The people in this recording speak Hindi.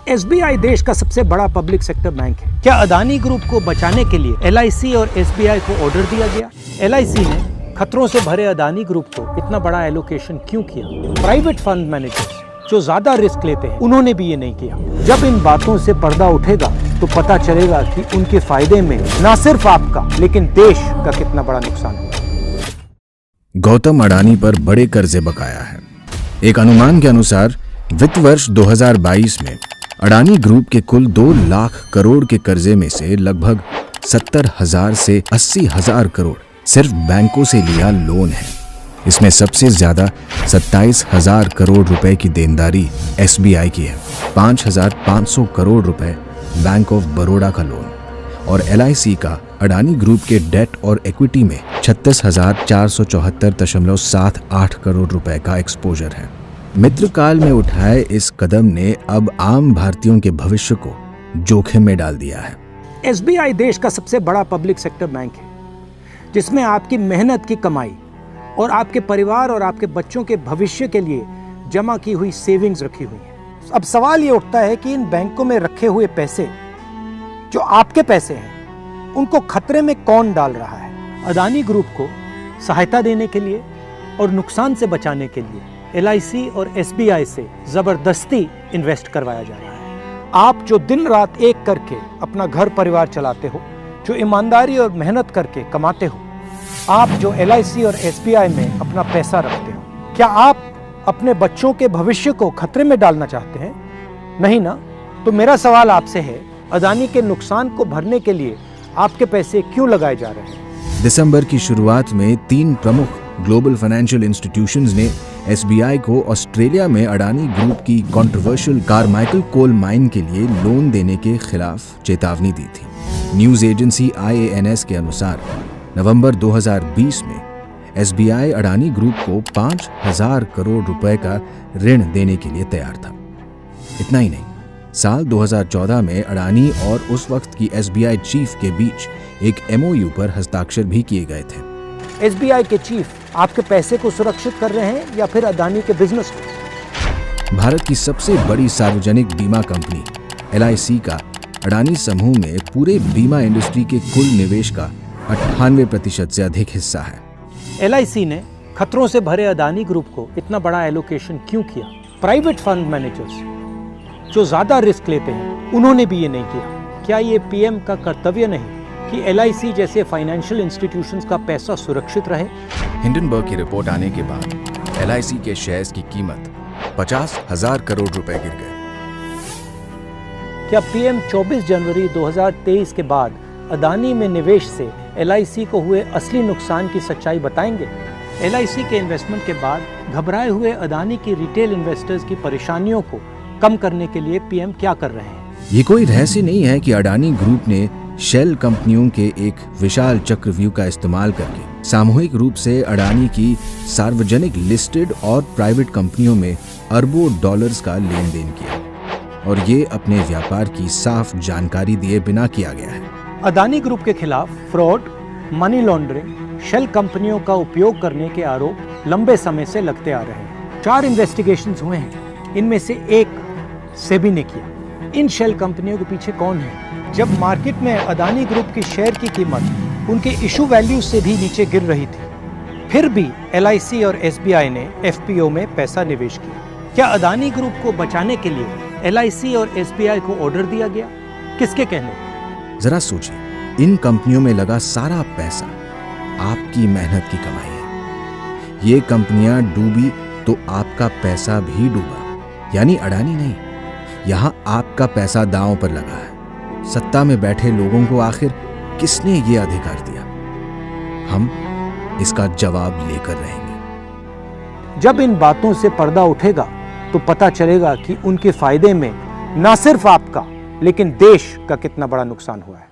एसबीआई देश का सबसे बड़ा पब्लिक सेक्टर बैंक है। क्या अदानी ग्रुप को बचाने के लिए एलआईसी और एसबीआई को ऑर्डर दिया गया? एलआईसी ने खतरों से भरे अदानी ग्रुप को इतना बड़ा एलोकेशन क्यों किया? प्राइवेट फंड मैनेजर्स जो ज्यादा रिस्क लेते हैं उन्होंने भी ये नहीं किया। जब इन बातों से पर्दा उठेगा तो पता चलेगा कि उनके फायदे में न सिर्फ आपका लेकिन देश का कितना बड़ा नुकसान हुआ। गौतम अडानी पर बड़े कर्जे बकाया है। एक अनुमान के अनुसार वित्त वर्ष 2022 में अडानी ग्रुप के कुल 2 लाख करोड़ के कर्जे में से लगभग 70,000 से 80,000 करोड़ सिर्फ बैंकों से लिया लोन है। इसमें सबसे ज्यादा 27,000 करोड़ रुपए की देनदारी एसबीआई की है, 5,500 करोड़ रुपए बैंक ऑफ बड़ौदा का लोन और एलआईसी का अडानी ग्रुप के डेट और इक्विटी में 36,474.78 करोड़ रुपए का एक्सपोजर है। मित्रकाल में उठाए इस कदम ने अब आम भारतीयों के भविष्य को जोखिम में डाल दिया है। एसबीआई देश का सबसे बड़ा पब्लिक सेक्टर बैंक है जिसमें आपकी मेहनत की कमाई और आपके परिवार और आपके बच्चों के भविष्य के लिए जमा की हुई सेविंग्स रखी हुई है। अब सवाल ये उठता है कि इन बैंकों में रखे हुए पैसे जो आपके पैसे हैं उनको खतरे में कौन डाल रहा है? अदानी ग्रुप को सहायता देने के लिए और नुकसान से बचाने के लिए एलआईसी और एसबीआई से जबरदस्ती इन्वेस्ट करवाया जा रहा है। आप जो दिन रात एक करके अपना घर परिवार चलाते हो, जो ईमानदारी और मेहनत करके कमाते हो, आप जो एलआईसी और एसबीआई में अपना पैसा रखते हो, क्या आप अपने बच्चों के भविष्य को खतरे में डालना चाहते हैं? नहीं ना? तो मेरा सवाल आपसे है, अदानी के नुकसान को भरने के लिए आपके पैसे क्यों लगाए जा रहे हैं? दिसंबर की शुरुआत में 3 प्रमुख ग्लोबल फाइनेंशियल इंस्टीट्यूशंस ने एसबीआई को ऑस्ट्रेलिया में अडानी ग्रुप की कंट्रोवर्शियल कारमाइकल कोल माइन के लिए लोन देने के खिलाफ चेतावनी दी थी। न्यूज एजेंसी IANS के अनुसार नवंबर 2020 में एसबीआई अडानी ग्रुप को 5,000 करोड़ रुपए का ऋण देने के लिए तैयार था। इतना ही नहीं, साल 2014 में अडानी और उस वक्त की एसबीआई चीफ के बीच एक MOU पर हस्ताक्षर भी किए गए थे। एसबीआई के चीफ आपके पैसे को सुरक्षित कर रहे हैं या फिर अदानी के बिजनेस को? भारत की सबसे बड़ी सार्वजनिक बीमा कंपनी एलआईसी का अडानी समूह में पूरे बीमा इंडस्ट्री के कुल निवेश का 98% से अधिक हिस्सा है। एलआईसी ने खतरों से भरे अदानी ग्रुप को इतना बड़ा एलोकेशन क्यों किया? प्राइवेट फंड मैनेजर्स जो ज्यादा रिस्क लेते हैं उन्होंने भी ये नहीं किया। क्या ये पीएम का कर्तव्य नहीं कि एलआईसी जैसे फाइनेंशियल इंस्टीट्यूशंस का पैसा सुरक्षित रहे? हिंडनबर्ग की रिपोर्ट आने के बाद एलआईसी के शेयर्स की कीमत 50,000 करोड़ रुपए गिर गए। क्या पीएम 24 जनवरी 2023 के बाद अदानी में निवेश से एलआईसी को हुए असली नुकसान की सच्चाई बताएंगे? एलआईसी के इन्वेस्टमेंट के बाद घबराए हुए अदानी की रिटेल इन्वेस्टर्स की परेशानियों को कम करने के लिए पीएम क्या कर रहे हैं? ये कोई रहस्य नहीं है कि अडानी ग्रुप ने शेल कंपनियों के एक विशाल चक्रव्यूह का इस्तेमाल करके सामूहिक रूप से अडानी की सार्वजनिक लिस्टेड और प्राइवेट कंपनियों में अरबों डॉलर्स का लेन देन किया और ये अपने व्यापार की साफ जानकारी दिए बिना किया गया है। अदानी ग्रुप के खिलाफ फ्रॉड, मनी लॉन्ड्रिंग, शेल कंपनियों का उपयोग करने के आरोप लंबे समय से लगते आ रहे हैं। 4 इन्वेस्टिगेशंस हुए हैं, इनमें से एक सेबी ने किया। इन शेल कंपनियों के पीछे कौन है? जब मार्केट में अदानी ग्रुप की शेयर की कीमत उनके इशू वैल्यू से भी नीचे गिर रही थी, फिर भी एलआईसी और एसबीआई ने एफपीओ में पैसा निवेश किया। क्या अदानी ग्रुप को बचाने के लिए एलआईसी और एसबीआई को ऑर्डर दिया गया? किसके कहने? जरा सोचिए, इन कंपनियों में लगा सारा पैसा आपकी मेहनत की कमाई है। ये कंपनियां डूबी तो आपका पैसा भी डूबा, यानी अडानी नहीं, यहां आपका पैसा दांव पर लगा है। सत्ता में बैठे लोगों को आखिर किसने ये अधिकार दिया? हम इसका जवाब लेकर रहेंगे। जब इन बातों से पर्दा उठेगा तो पता चलेगा कि उनके फायदे में न सिर्फ आपका लेकिन देश का कितना बड़ा नुकसान हुआ है।